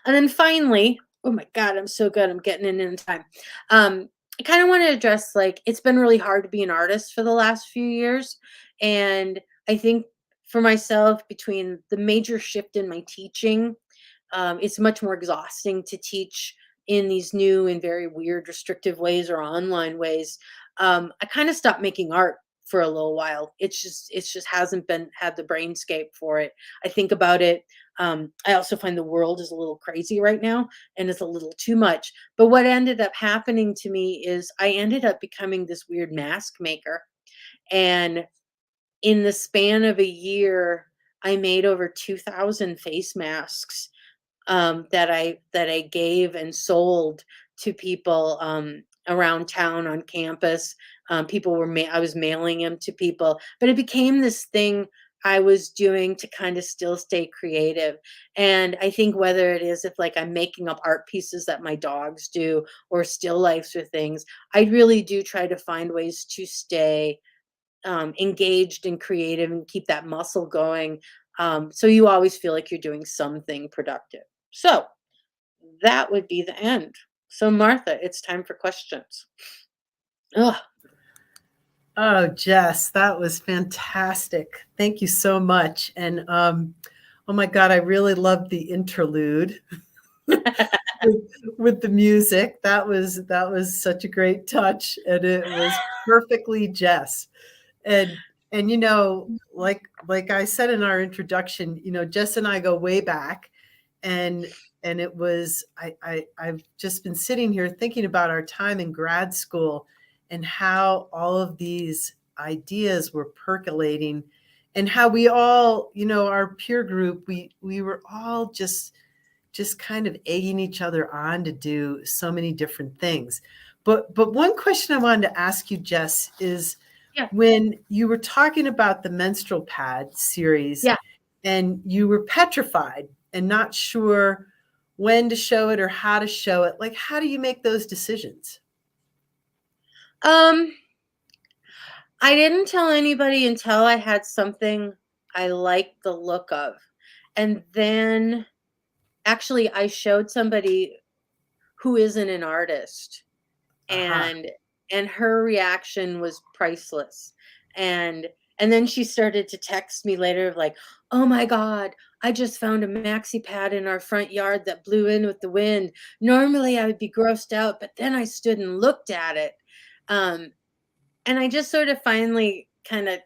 And then finally, oh my God, I'm so good. I'm getting in time. I kind of want to address like it's been really hard to be an artist for the last few years. And I think for myself, between the major shift in my teaching, it's much more exhausting to teach in these new and very weird, restrictive ways or online ways. I kind of stopped making art for a little while. It's just hasn't been had the brainscape for it. I think about it. I also find the world is a little crazy right now and it's a little too much. But what ended up happening to me is I ended up becoming this weird mask maker. And in the span of a year, I made over 2,000 face masks that I gave and sold to people around town on campus. People were I was mailing them to people, but it became this thing I was doing to kind of still stay creative. And I think whether it is if like I'm making up art pieces that my dogs do or still lifes or things, I really do try to find ways to stay engaged and creative and keep that muscle going. So you always feel like you're doing something productive. So that would be the end. So Martha, it's time for questions. Ugh. Oh, Jess, that was fantastic. Thank you so much. And oh my God, I really loved the interlude with the music. That was such a great touch, and it was perfectly Jess. And like I said in our introduction, Jess and I go way back, and it was I've just been sitting here thinking about our time in grad school and how all of these ideas were percolating, and how we all, our peer group, we were all just kind of egging each other on to do so many different things. But one question I wanted to ask you, Jess, is Yeah. when you were talking about the menstrual pad series, Yeah. and you were petrified and not sure when to show it or how to show it, like, how do you make those decisions? I didn't tell anybody until I had something I liked the look of. And then actually I showed somebody who isn't an artist, Aha. and her reaction was priceless. And then she started to text me later of like, "Oh my god, I just found a maxi pad in our front yard that blew in with the wind. Normally I would be grossed out, but then I stood and looked at it." Um, and I just sort of finally kind of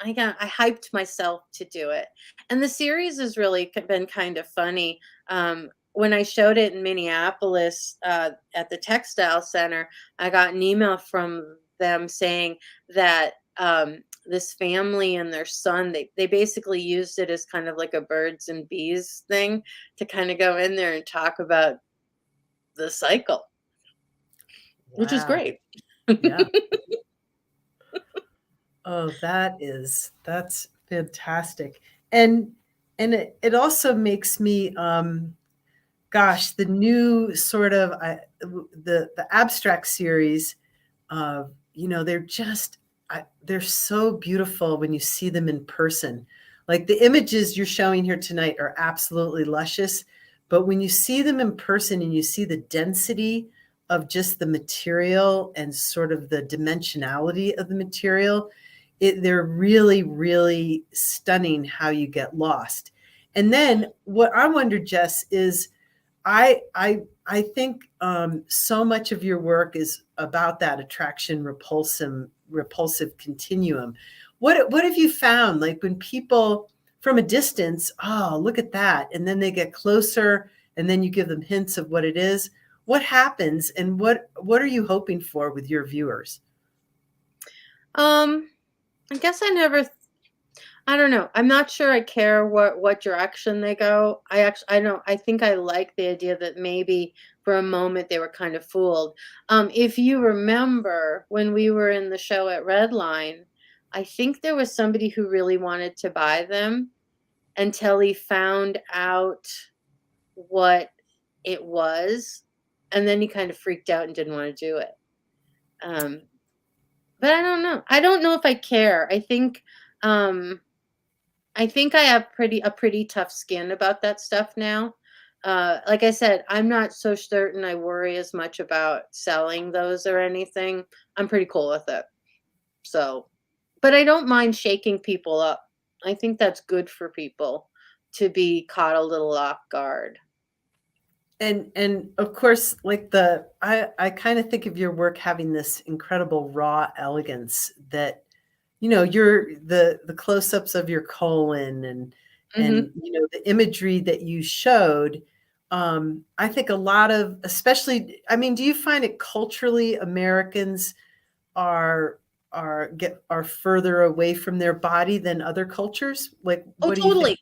I hyped myself to do it. And the series has really been kind of funny. When I showed it in Minneapolis at the textile center, I got an email from them saying that this family and their son, they basically used it as kind of like a birds and bees thing to kind of go in there and talk about the cycle, which is Wow. great. Yeah. Oh, that's fantastic. And it also makes me, gosh, the new sort of the abstract series, they're just they're so beautiful when you see them in person. Like the images you're showing here tonight are absolutely luscious, but when you see them in person and you see the density of just the material and sort of the dimensionality of the material, they're really, really stunning how you get lost. And then what I wonder, Jess, is I think so much of your work is about that attraction repulsive continuum. What have you found? Like when people from a distance, oh, look at that, and then they get closer, and then you give them hints of what it is. What happens, and what are you hoping for with your viewers? um, I guess I don't know. I'm not sure I care what direction they go. I don't I think I like the idea that maybe for a moment they were kind of fooled. If you remember when we were in the show at Redline, I think there was somebody who really wanted to buy them until he found out what it was, and then he kind of freaked out and didn't want to do it. Um, but I don't know. I don't know if I care. Um I think I have a pretty tough skin about that stuff now. Like I said, I'm not so certain I worry as much about selling those or anything. I'm pretty cool with it. So, but I don't mind shaking people up. I think that's good for people to be caught a little off guard. And of course, like I kind of think of your work having this incredible raw elegance that, you're the close-ups of your colon, and Hmm. the imagery that you showed. I think a lot of, especially, I mean, do you find it culturally Americans are are further away from their body than other cultures? Like, Oh, what do you think? totally.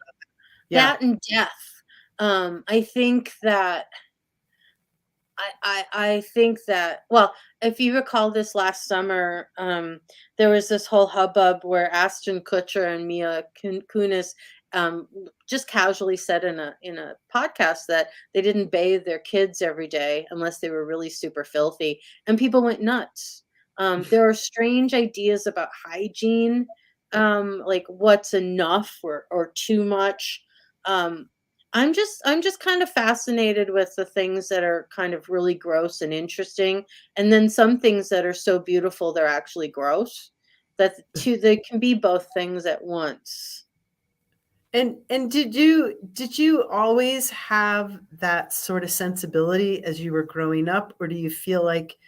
Yeah. That and death. I think that I think that, well, if you recall this last summer, there was this whole hubbub where Ashton Kutcher and Mia Kunis just casually said in a podcast that they didn't bathe their kids every day unless they were really super filthy, and people went nuts. There are strange ideas about hygiene, like what's enough or too much. Um, I'm just kind of fascinated with the things that are kind of really gross and interesting, and then some things that are so beautiful they're actually gross. They can be both things at once. And did you always have that sort of sensibility as you were growing up, or do you feel like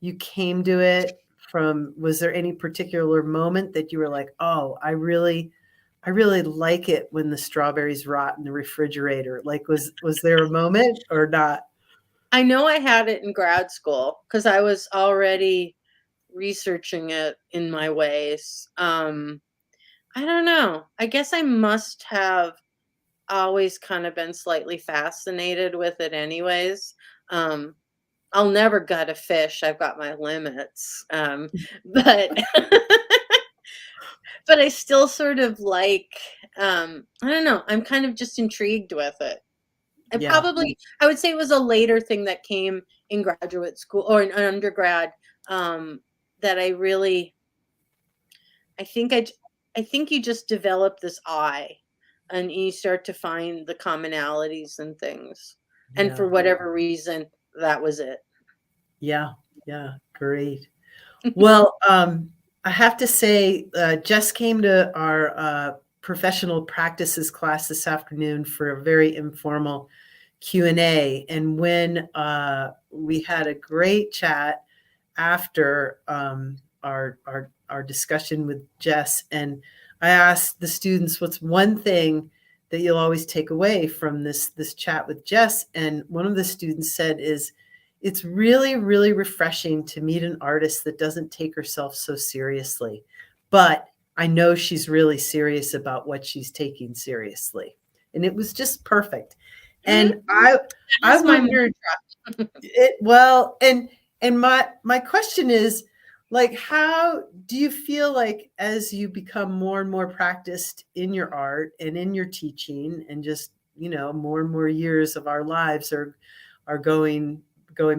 you came to it from, was there any particular moment that you were like, "Oh, I really like it when the strawberries rot in the refrigerator." Like, was there a moment or not? I know I had it in grad school because I was already researching it in my ways. I don't know. I guess I must have always kind of been slightly fascinated with it anyways. Um, I'll never gut a fish. I've got my limits. But but I still sort of like I don't know. I'm kind of just intrigued with it. Yeah, I would say it was a later thing that came in graduate school or in undergrad, um, that I really I think I think you just develop this eye, and you start to find the commonalities and things, and yeah, for whatever reason, that was it. yeah, yeah, great. Well, I have to say, Jess came to our professional practices class this afternoon for a very informal Q&A. And when we had a great chat after our discussion with Jess, and I asked the students, "What's one thing that you'll always take away from this chat with Jess?" And one of the students said is, "It's really, really refreshing to meet an artist that doesn't take herself so seriously, but I know she's really serious about what she's taking seriously." And it was just perfect. Mhm. And I That's my wondered it, well, and my question is, like, how do you feel like as you become more and more practiced in your art and in your teaching, and just, more and more years of our lives are going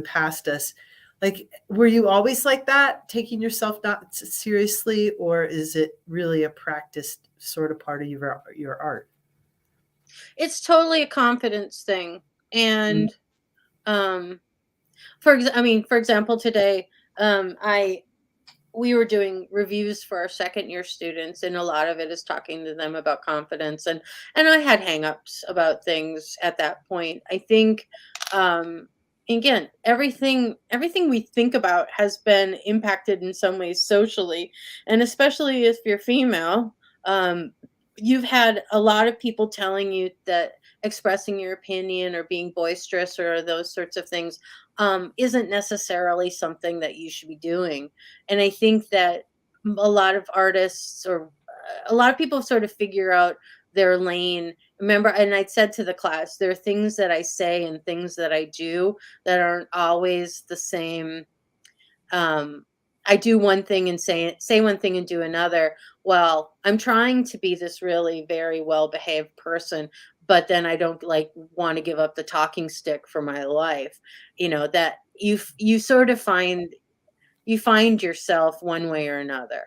past us, like, were you always like that, taking yourself not seriously, or is it really a practiced sort of part of your art? It's totally a confidence thing, Mm, and, um, for example, today, I we were doing reviews for our second year students, and a lot of it is talking to them about confidence, and I had hangups about things at that point. I think, um again, everything we think about has been impacted in some ways socially, and especially if you're female. You've had a lot of people telling you that expressing your opinion or being boisterous or those sorts of things isn't necessarily something that you should be doing. And I think that a lot of artists or a lot of people sort of figure out their lane. Remember, and I said to the class, there are things that I say and things that I do that aren't always the same. um I do one thing and say one thing and do another. Well, I'm trying to be this really very well behaved person, but then I don't like want to give up the talking stick for my life. That you sort of find yourself one way or another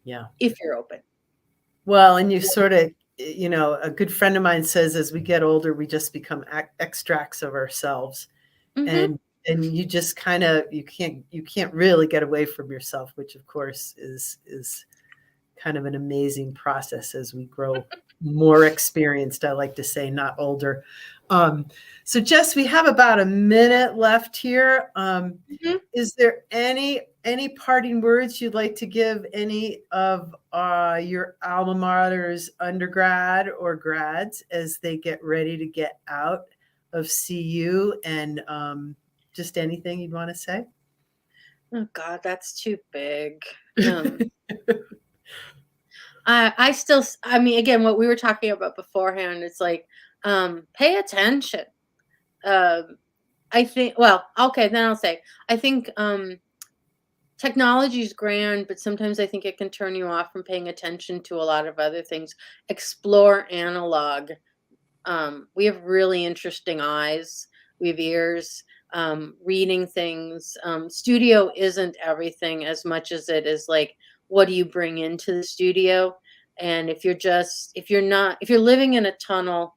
yeah. if you're open. Well, and you sort of, a good friend of mine says, as we get older, we just become extracts of ourselves, Mhm. and you just kind of, you can't really get away from yourself, which of course is kind of an amazing process as we grow more experienced. I like to say, not older. Um, so, Jess, we have about a minute left here. Mhm. Is there any parting words you'd like to give any of your alma mater's undergrad or grads as they get ready to get out of CU, and just anything you'd want to say? Oh god, that's too big. Um, I still I mean, again, what we were talking about beforehand, it's like, pay attention. Um, I think well, okay, then I'll say, I think, technology is grand, but sometimes I think it can turn you off from paying attention to a lot of other things. Explore analog. We have really interesting eyes. We have ears. reading things. Studio isn't everything as much as it is like, what do you bring into the studio? And if you're living in a tunnel,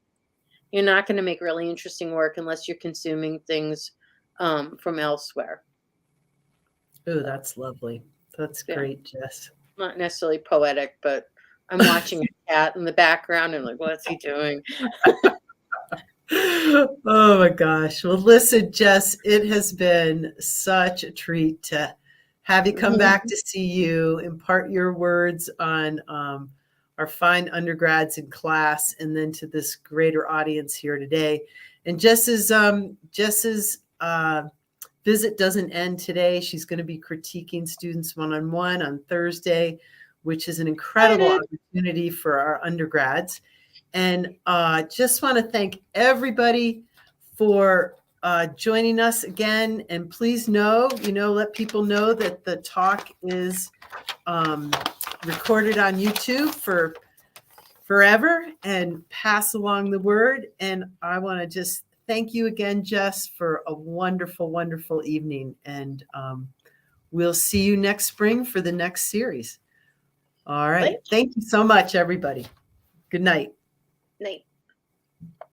you're not going to make really interesting work unless you're consuming things from elsewhere. Oh, that's lovely. That's Yeah, great, Jess. not necessarily poetic, but I'm watching a cat in the background and like, what's he doing? Oh my gosh. Well, listen, Jess, it has been such a treat to have you come back to see you, impart your words on our fine undergrads in class, and then to this greater audience here today. And Jess's visit doesn't end today. She's going to be critiquing students one-on-one on Thursday, which is an incredible opportunity for our undergrads. And just want to thank everybody for joining us again. And please let people know that the talk is recorded on YouTube for forever, and pass along the word. And I want to just thank you again, Jess, for a wonderful, wonderful evening. And we'll see you next spring for the next series. All right. Thank you so much, everybody. Good night. Night.